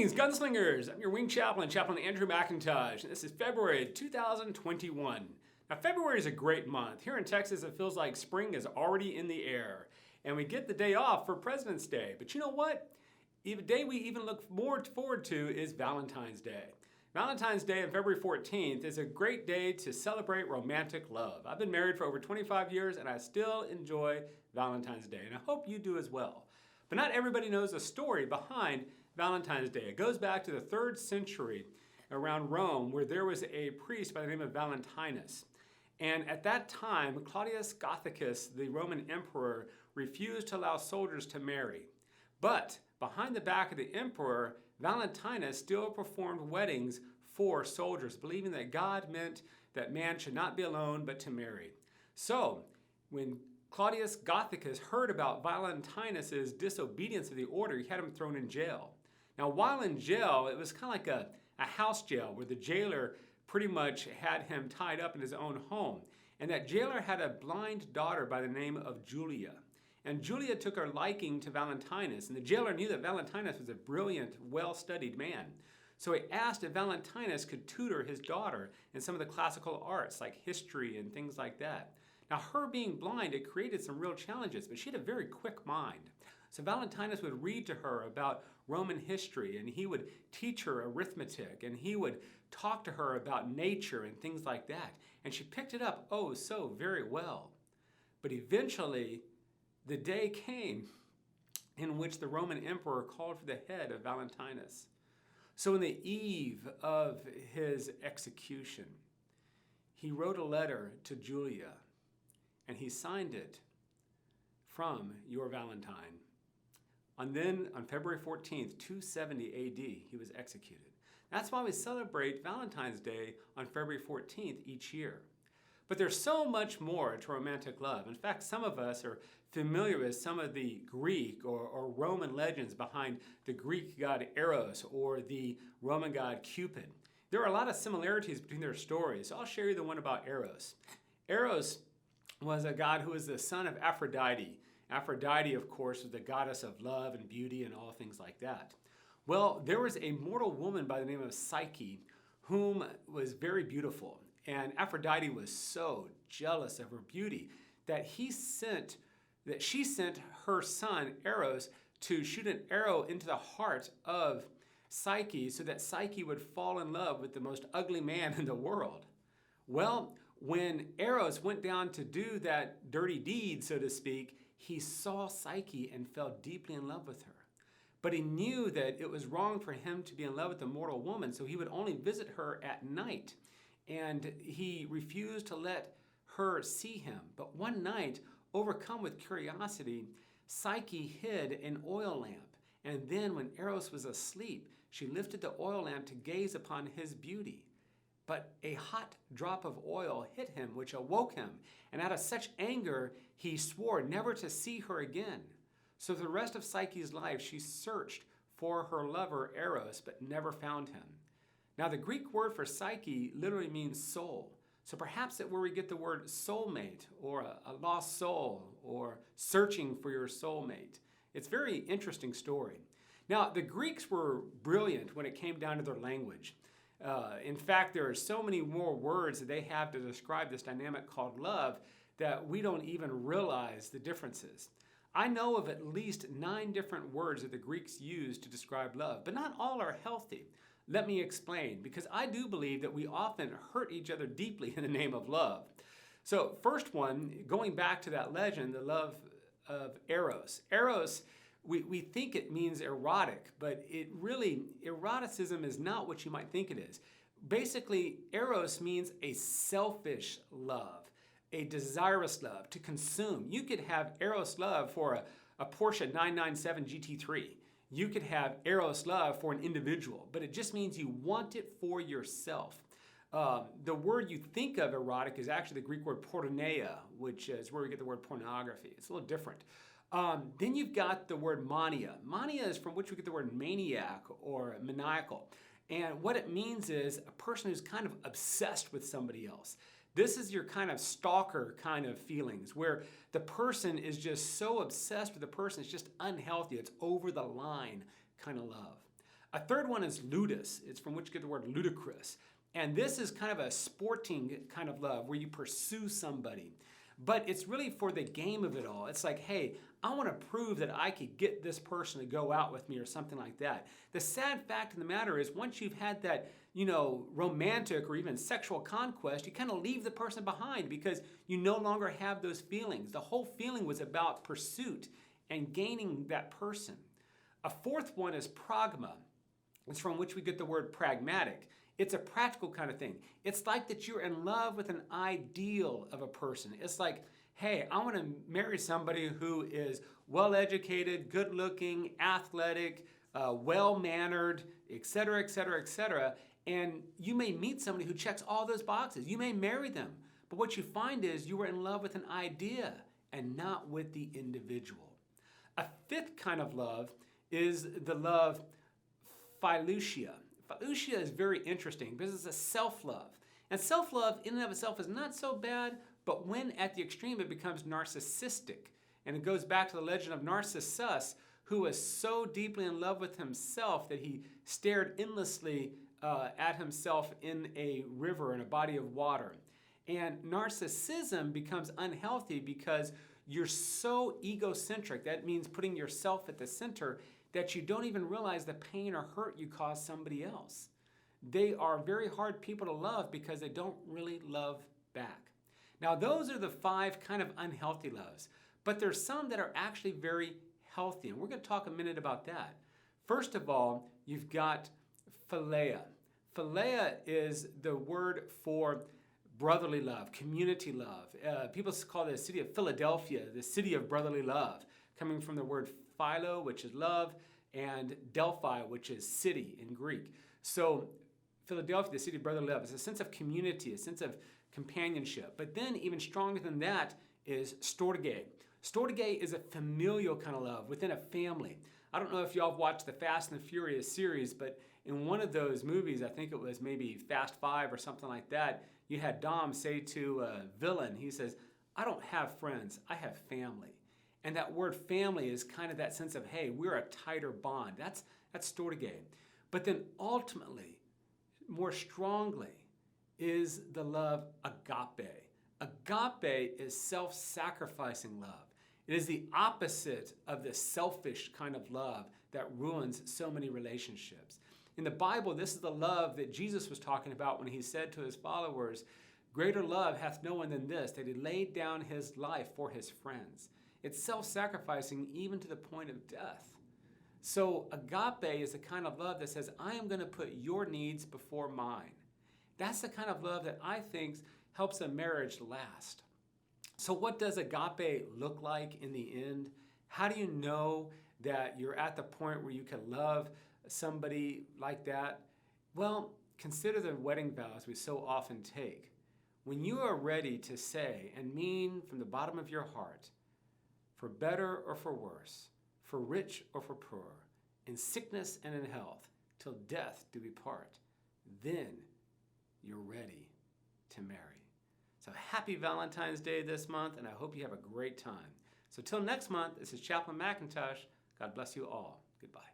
Greetings, gunslingers! I'm your wing chaplain, Chaplain Andrew McIntosh, and this is February 2021. Now, February is a great month. Here in Texas, it feels like spring is already in the air, and we get the day off for President's Day. But you know what? The day we even look more forward to is Valentine's Day. Valentine's Day on February 14th is a great day to celebrate romantic love. I've been married for over 25 years, and I still enjoy Valentine's Day, and I hope you do as well. But not everybody knows the story behind Valentine's Day. It goes back to the 3rd century around Rome, where there was a priest by the name of Valentinus. And at that time, Claudius Gothicus, the Roman emperor, refused to allow soldiers to marry. But behind the back of the emperor, Valentinus still performed weddings for soldiers, believing that God meant that man should not be alone but to marry. So, when Claudius Gothicus heard about Valentinus's disobedience of the order, he had him thrown in jail. Now, while in jail, it was kind of like a house jail where the jailer pretty much had him tied up in his own home. And that jailer had a blind daughter by the name of Julia. And Julia took her liking to Valentinus, and the jailer knew that Valentinus was a brilliant, well-studied man. So he asked if Valentinus could tutor his daughter in some of the classical arts like history and things like that. Now, her being blind, it created some real challenges, but she had a very quick mind. So Valentinus would read to her about Roman history, and he would teach her arithmetic, and he would talk to her about nature and things like that. And she picked it up, oh, so very well. But eventually, the day came in which the Roman emperor called for the head of Valentinus. So on the eve of his execution, he wrote a letter to Julia, and he signed it, "From your Valentine." And then on February 14th, 270 AD, he was executed. That's why we celebrate Valentine's Day on February 14th each year. But there's so much more to romantic love. In fact, some of us are familiar with some of the Greek or Roman legends behind the Greek god Eros or the Roman god Cupid. There are a lot of similarities between their stories. So I'll share you the one about Eros. Eros was a god who was the son of Aphrodite. Aphrodite, of course, was the goddess of love and beauty and all things like that. Well, there was a mortal woman by the name of Psyche whom was very beautiful. And Aphrodite was so jealous of her beauty that she sent her son Eros to shoot an arrow into the heart of Psyche so that Psyche would fall in love with the most ugly man in the world. Well, when Eros went down to do that dirty deed, so to speak, he saw Psyche and fell deeply in love with her. But he knew that it was wrong for him to be in love with a mortal woman, so he would only visit her at night. And he refused to let her see him. But one night, overcome with curiosity, Psyche hid an oil lamp. And then when Eros was asleep, she lifted the oil lamp to gaze upon his beauty. But a hot drop of oil hit him, which awoke him. And out of such anger, he swore never to see her again. So for the rest of Psyche's life, she searched for her lover, Eros, but never found him. Now, the Greek word for Psyche literally means soul. So perhaps that's where we get the word soulmate, or a lost soul, or searching for your soulmate. It's a very interesting story. Now, the Greeks were brilliant when it came down to their language. In fact, there are so many more words that they have to describe this dynamic called love that we don't even realize the differences. I know of at least 9 different words that the Greeks used to describe love, but not all are healthy. Let me explain, because I do believe that we often hurt each other deeply in the name of love. So first one, going back to that legend, the love of Eros. Eros, we think it means erotic, but eroticism is not what you might think it is. Basically, Eros means a selfish love, a desirous love, to consume. You could have Eros love for a Porsche 997 GT3. You could have Eros love for an individual, but it just means you want it for yourself. The word you think of erotic is actually the Greek word porneia, which is where we get the word pornography. It's a little different. Then you've got the word mania. Mania is from which we get the word maniac or maniacal. And what it means is a person who's kind of obsessed with somebody else. This is your kind of stalker kind of feelings where the person is just so obsessed with the person, it's just unhealthy. It's over the line kind of love. A third one is ludus. It's from which you get the word ludicrous. And this is kind of a sporting kind of love where you pursue somebody. But it's really for the game of it all. It's like, hey, I want to prove that I could get this person to go out with me or something like that. The sad fact of the matter is once you've had that, romantic or even sexual conquest, you kind of leave the person behind because you no longer have those feelings. The whole feeling was about pursuit and gaining that person. A fourth one is pragma. It's from which we get the word pragmatic. It's a practical kind of thing. It's like that you're in love with an ideal of a person. It's like, hey, I want to marry somebody who is well-educated, good-looking, athletic, well-mannered, etc., etc., etc. And you may meet somebody who checks all those boxes. You may marry them. But what you find is you were in love with an idea and not with the individual. A fifth kind of love is the love philusia. Philusia is very interesting because it's a self-love. And self-love in and of itself is not so bad, but when at the extreme it becomes narcissistic. And it goes back to the legend of Narcissus, who was so deeply in love with himself that he stared endlessly at himself in a river, in a body of water. And narcissism becomes unhealthy because you're so egocentric. That means putting yourself at the center that you don't even realize the pain or hurt you cause somebody else. They are very hard people to love because they don't really love back. Now, those are the 5 kind of unhealthy loves, but there's some that are actually very healthy, and we're going to talk a minute about that. First of all, you've got philia. Philia is the word for brotherly love, community love. People call the city of Philadelphia the city of brotherly love, coming from the word philo, which is love, and Delphi, which is city in Greek. So Philadelphia, the city of brotherly love, is a sense of community, a sense of companionship. But then even stronger than that is storge. Storge is a familial kind of love within a family. I don't know if y'all have watched the Fast and the Furious series, but in one of those movies, I think it was maybe Fast 5 or something like that, you had Dom say to a villain, he says, I don't have friends, I have family. And that word family is kind of that sense of, hey, we're a tighter bond. That's storge. But then ultimately, more strongly, is the love agape. Agape is self-sacrificing love. It is the opposite of the selfish kind of love that ruins so many relationships. In the Bible, this is the love that Jesus was talking about when he said to his followers, greater love hath no one than this, that he laid down his life for his friends. It's self-sacrificing even to the point of death. So agape is the kind of love that says, I am going to put your needs before mine. That's the kind of love that I think helps a marriage last. So what does agape look like in the end? How do you know that you're at the point where you can love somebody like that? Well, consider the wedding vows we so often take. When you are ready to say and mean from the bottom of your heart, for better or for worse, for rich or for poor, in sickness and in health, till death do we part, then you're ready to marry. So happy Valentine's Day this month, and I hope you have a great time. So till next month, this is Chaplain McIntosh. God bless you all. Goodbye.